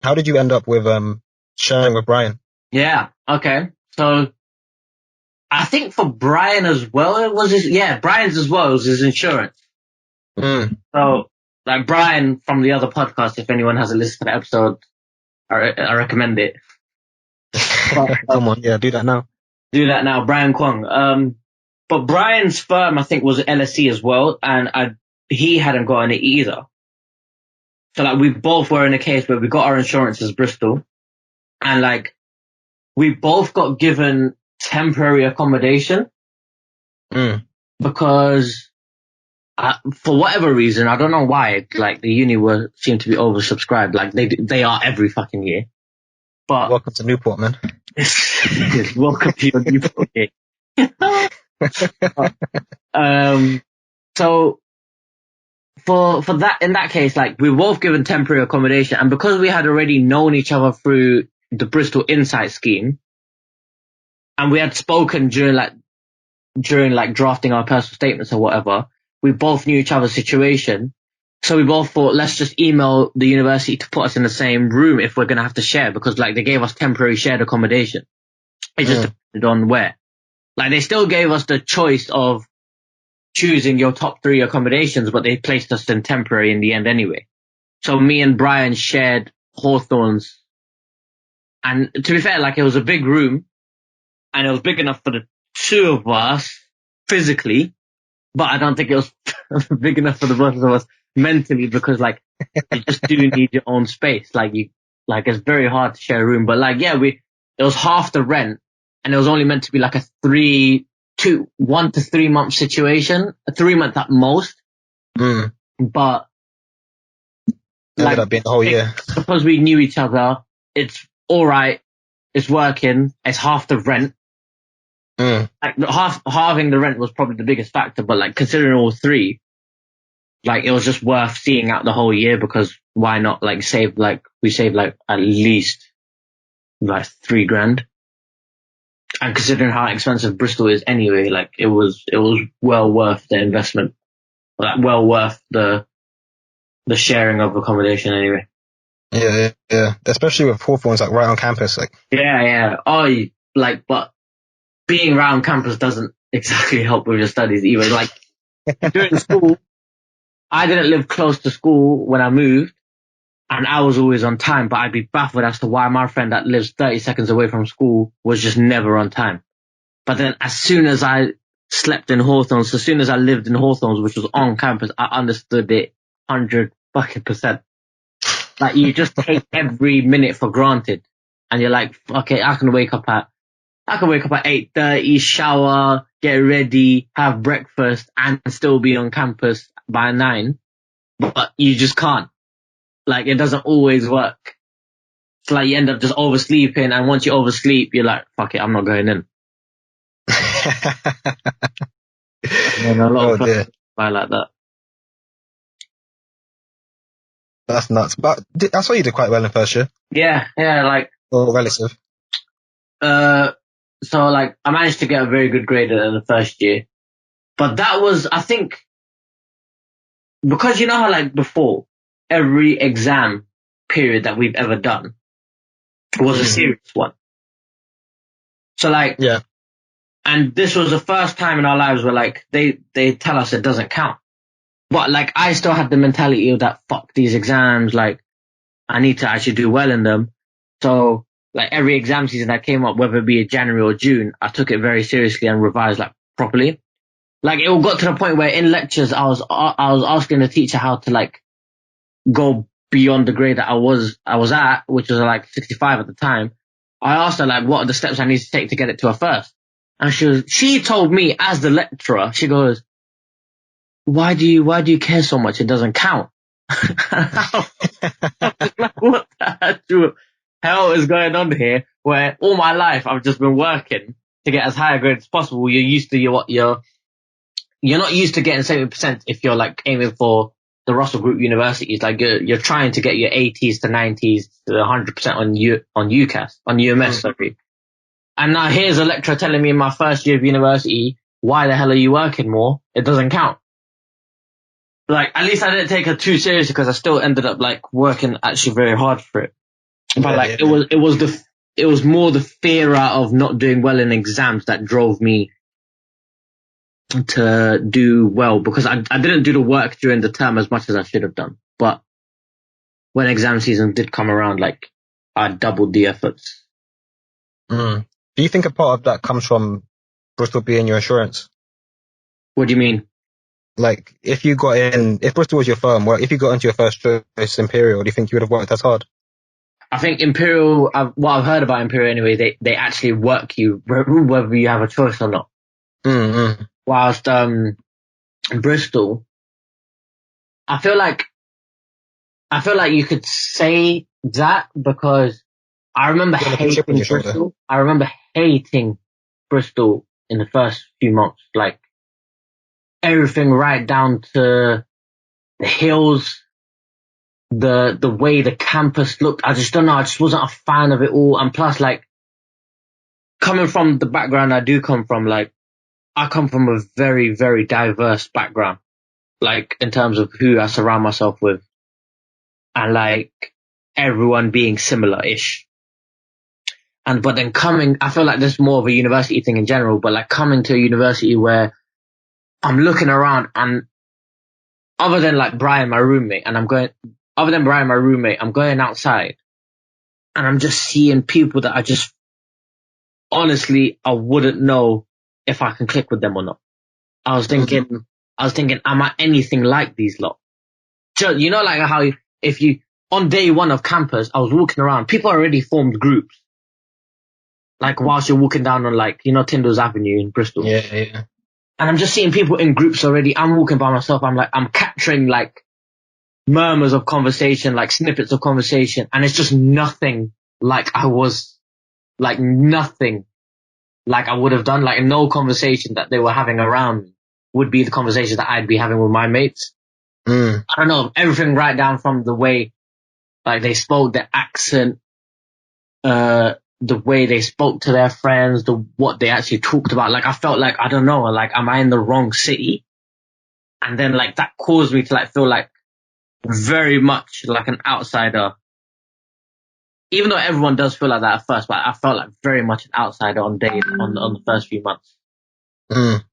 How did you end up with sharing with Brian? Yeah. Okay. So I think for Brian as well, Brian's as well was his insurance. Mm. So like Brian from the other podcast, if anyone hasn't listened to the episode, I recommend it. But, Come on, yeah, do that now. do that now, Brian Kwong. But Brian's firm, I think, was LSE as well, and he hadn't gotten it either. So like we both were in a case where we got our insurance as Bristol, and like we both got given temporary accommodation Mm. because for whatever reason, I don't know why, like the uni seemed to be oversubscribed. Like they are every fucking year. But Welcome to Newport, man. welcome to your new project. So for that, in that case, like we were both given temporary accommodation, and because we had already known each other through the Bristol Insight scheme, and we had spoken during drafting our personal statements or whatever, we both knew each other's situation. So we both thought, let's just email the university to put us in the same room if we're going to have to share, because like they gave us temporary shared accommodation. It just depended on where. Like they still gave us the choice of choosing your top 3 accommodations, but they placed us in temporary in the end anyway. So me and Brian shared Hawthorne's. And to be fair, like it was a big room and it was big enough for the 2 of us physically, but I don't think it was big enough for the both of us mentally, because like you just do need your own space. Like it's very hard to share a room, but like, yeah, it was half the rent and it was only meant to be like a 1 to 3 month situation, a 3 month at most. But Ended up being the whole year. Because we knew each other, it's all right. It's working. It's half the rent. Like halving the rent was probably the biggest factor, but like considering all 3, like it was just worth seeing out the whole year, because why not like we saved like at least like 3 grand. And considering how expensive Bristol is anyway, like it was well worth the investment. Like well worth the sharing of accommodation anyway. Yeah. Especially with Hawthorne's like right on campus, like. Yeah. But being around campus doesn't exactly help with your studies either. Like during school, I didn't live close to school when I moved, and I was always on time, but I'd be baffled as to why my friend that lives 30 seconds away from school was just never on time. But then as soon as I slept in Hawthorne's, as soon as I lived in Hawthorne's, which was on campus, I understood it 100%. Like you just take every minute for granted, and you're like, okay, I can wake up at 8:30, shower, get ready, have breakfast, and still be on campus by 9. But you just can't. Like, it doesn't always work. It's like you end up just oversleeping, and once you oversleep, you're like, fuck it, I'm not going in. And a lot of people like that. That's nuts. But that's why you did quite well in first year. Yeah, like. Or relative. So like, I managed to get a very good grade in the first year. But that was, I think, because you know how like before, every exam period that we've ever done was a serious one. So like, yeah. And this was the first time in our lives where like, they tell us it doesn't count. But like, I still had the mentality of that, fuck these exams, like, I need to actually do well in them. So like every exam season that came up, whether it be January or June, I took it very seriously and revised like properly. Like it got to the point where in lectures, I was asking the teacher how to like go beyond the grade that I was at, which was like 65 at the time. I asked her like, what are the steps I need to take to get it to a first? And she told me as the lecturer, she goes, why do you care so much? It doesn't count. Like, what the actual hell is going on here? Where all my life I've just been working to get as high a grade as possible. You're used to you're not used to getting 70% if you're like aiming for the Russell Group universities. Like you're trying to get your 80s to 90s to 100% on UCAS, on UMS, sorry. And now here's a lecturer telling me in my first year of university, why the hell are you working more? It doesn't count. Like, at least I didn't take her too seriously because I still ended up like working actually very hard for it. But Yeah, like, yeah. it was more the fear of not doing well in exams that drove me to do well, because I didn't do the work during the term as much as I should have done. But when exam season did come around, like, I doubled the efforts. Mm. Do you think a part of that comes from Bristol being your insurance? What do you mean? Like, if Bristol was your firm, well, if you got into your first choice Imperial, do you think you would have worked as hard? I think Imperial, what I've heard about Imperial anyway, they actually work you whether you have a choice or not. Mm-hmm. Whilst Bristol, I feel like you could say that, because I remember You're like a chip on hating your shoulder. Bristol. I remember hating Bristol in the first few months. Like, everything right down to the hills, the way the campus looked. I just don't know. I just wasn't a fan of it all. And plus, like, coming from the background I do come from, like, I come from a very, very diverse background, like, in terms of who I surround myself with, and like everyone being similar-ish. But then I feel like this is more of a university thing in general, but like coming to a university where I'm looking around, and other than like Brian, my roommate, I'm going outside and I'm just seeing people that I just, honestly, I wouldn't know if I can click with them or not. I was thinking, am I anything like these lot? You know, like how if you, on day one of campus, I was walking around, people already formed groups. Like whilst you're walking down on, like, Tyndall's Avenue in Bristol. Yeah, yeah. And I'm just seeing people in groups already. I'm walking by myself. I'm capturing like murmurs of conversation, like snippets of conversation. And it's just nothing like nothing like I would have done. Like, no conversation that they were having around me would be the conversation that I'd be having with my mates. Mm. I don't know, everything right down from the way, like, they spoke, their accent, the way they spoke to their friends, what they actually talked about. Like, I felt like, I don't know, like, am I in the wrong city? And then, like, that caused me to, like, feel like very much like an outsider. Even though everyone does feel like that at first, but I felt like very much an outsider on the first few months. Mm.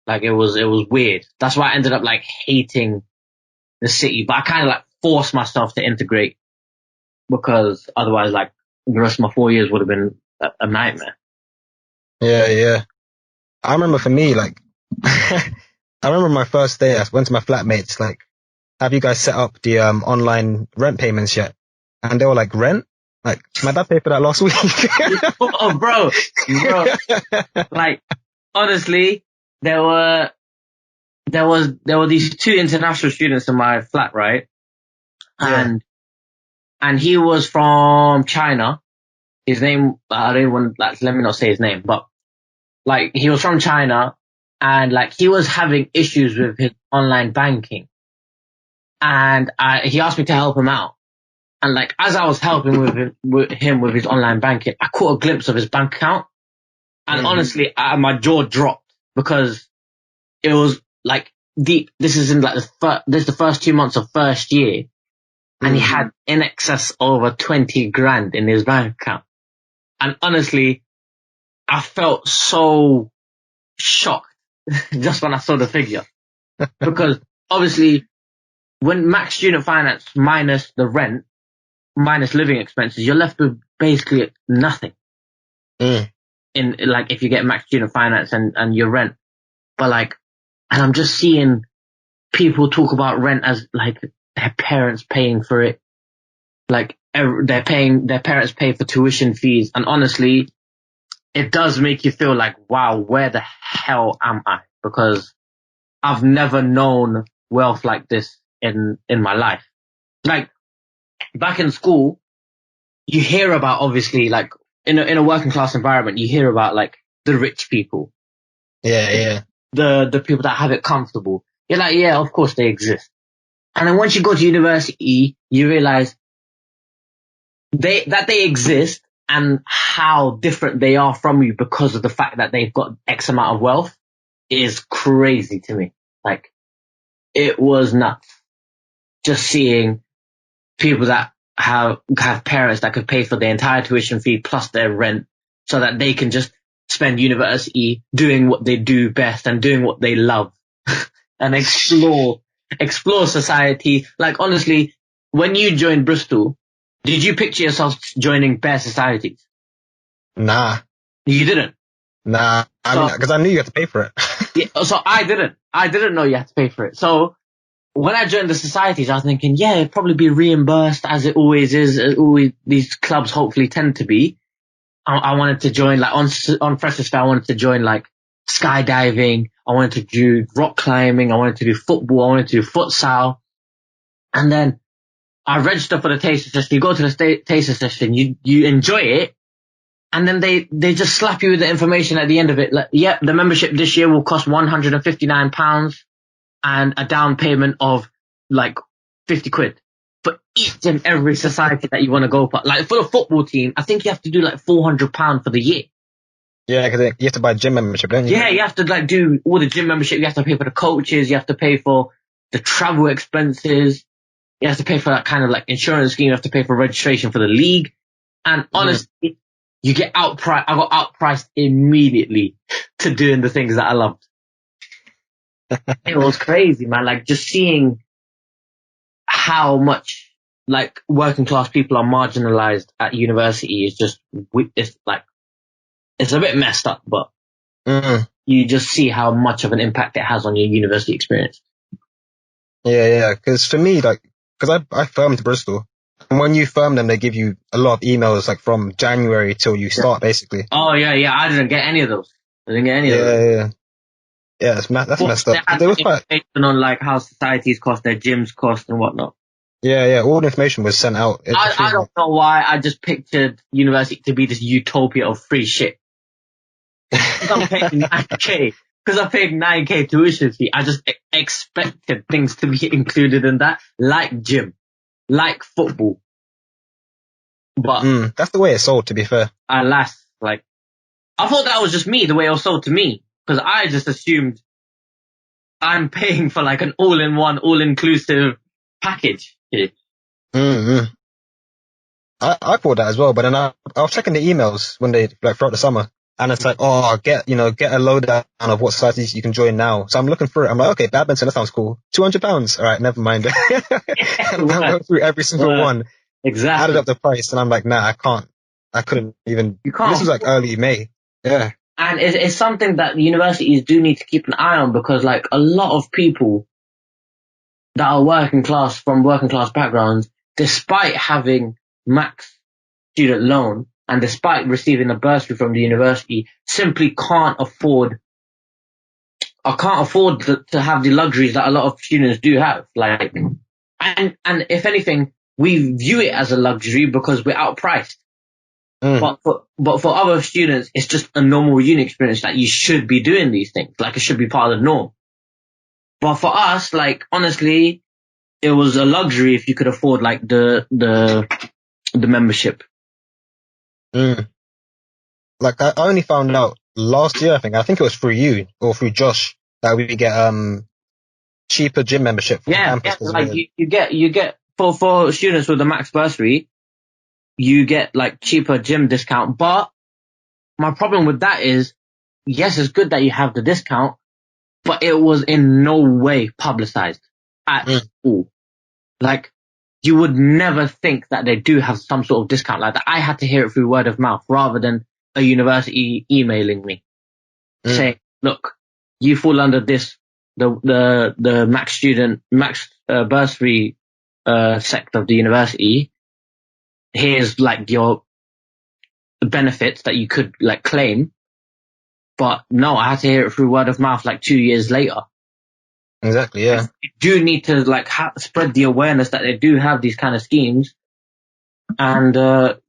Like, it was weird. That's why I ended up like hating the city, but I kind of like forced myself to integrate, because otherwise, like, the rest of my 4 years would have been a nightmare. Yeah, yeah. I remember for me, like, I remember my first day, I went to my flatmates, like, have you guys set up the online rent payments yet? And they were like, rent? Like, my dad paid for that last week. Oh, bro, like, honestly, there were these two international students in my flat, right? Yeah. And he was from China. His name, I don't want, like, let me not say his name, but like, he was from China, and like, he was having issues with his online banking, and he asked me to help him out. And like, as I was helping with him with his online banking, I caught a glimpse of his bank account, and honestly, my jaw dropped, because it was like deep. This is in like this is the first 2 months of first year, and he had in excess over 20 grand in his bank account. And honestly, I felt so shocked just when I saw the figure, because obviously, when max student finance minus the rent, minus living expenses, you're left with basically nothing. Mm. In like, if you get max student finance and your rent. But like, and I'm just seeing people talk about rent as like their parents paying for it. Like, their parents pay for tuition fees. And honestly, it does make you feel like, wow, where the hell am I? Because I've never known wealth like this in my life. Like, back in school, you hear about, obviously, like, in a working class environment, you hear about like the rich people, Yeah, yeah. the people that have it comfortable. You're like, yeah, of course they exist. And then once you go to university, you realize that they exist, and how different they are from you because of the fact that they've got X amount of wealth is crazy to me. Like, it was nuts just seeing people that have parents that could pay for their entire tuition fee plus their rent so that they can just spend university doing what they do best and doing what they love and explore society. Like, honestly, when you joined Bristol, did you picture yourself joining bare societies? Nah, You didn't. nah. I mean, because I knew you had to pay for it. Yeah, so I didn't know you had to pay for it. So when I joined the societies, I was thinking, yeah, it'd probably be reimbursed as it always is. These clubs hopefully tend to be. I wanted to join, like, on Freshers Fair, I wanted to join, like, skydiving. I wanted to do rock climbing. I wanted to do football. I wanted to do futsal. And then I registered for the taster session. You go to the taster session, you enjoy it. And then they just slap you with the information at the end of it. Like, yep, the membership this year will cost £159 and a down payment of like 50 quid for each and every society that you want to go for. Like, for the football team, I think you have to do like £400 for the year. Yeah, because you have to buy gym membership, don't you? Yeah, you have to like do all the gym membership. You have to pay for the coaches. You have to pay for the travel expenses. You have to pay for that kind of like insurance scheme. You have to pay for registration for the league. And honestly, you get outpriced. I got outpriced immediately to doing the things that I loved. It was crazy, man. Like, just seeing how much like working class people are marginalized at university is just, it's like, it's a bit messed up, but you just see how much of an impact it has on your university experience. Yeah. Because for me, like, because I firmed Bristol. And when you firm them, they give you a lot of emails, like, from January till you start, basically. Oh, yeah. I didn't get any of those. Yeah. Yeah, that's messed up. They had information on, like, how societies cost, their gyms cost and whatnot. Yeah. All the information was sent out. I don't know why. I just pictured university to be this utopia of free shit. Because I'm paying 9K. Because I paid 9K tuition fee. I just expected things to be included in that, like gym, like football. But that's the way it's sold, to be fair. Alas, like, I thought that was just me, the way it was sold to me. Because I just assumed I'm paying for like an all-in-one, all-inclusive package here. I thought that as well, but then I was checking the emails when they, like, throughout the summer, and it's like, get a lowdown of what societies you can join now. So I'm looking through it. I'm like, okay, badminton, that sounds cool. £200. All right, never mind. And I went through every single one. Exactly. Added up the price, and I'm like, nah, I can't. I couldn't even. You can't. This was like early May. Yeah. And it's something that universities do need to keep an eye on, because like a lot of people that are from working class backgrounds, despite having max student loan and despite receiving a bursary from the university, simply can't afford to have the luxuries that a lot of students do have. Like, and if anything, we view it as a luxury because we're outpriced. But for other students, it's just a normal uni experience that you should be doing these things. Like, it should be part of the norm. But for us, like, honestly, it was a luxury if you could afford like the membership. Like, I only found out last year, I think it was through you or through Josh, that we get cheaper gym membership for campus. Yeah, like you get for students with the max bursary, you get like cheaper gym discount. But my problem with that is, yes, it's good that you have the discount, but it was in no way publicized at all. Like, you would never think that they do have some sort of discount like that. I had to hear it through word of mouth rather than a university emailing me saying, look, you fall under this, the max bursary sector of the university. Here's like your benefits that you could like claim. But no, I had to hear it through word of mouth like 2 years later. Exactly, yeah. You do need to like spread the awareness that they do have these kind of schemes. And they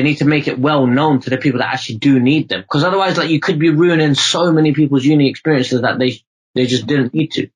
need to make it well known to the people that actually do need them. Because otherwise, like, you could be ruining so many people's uni experiences that they just didn't need to.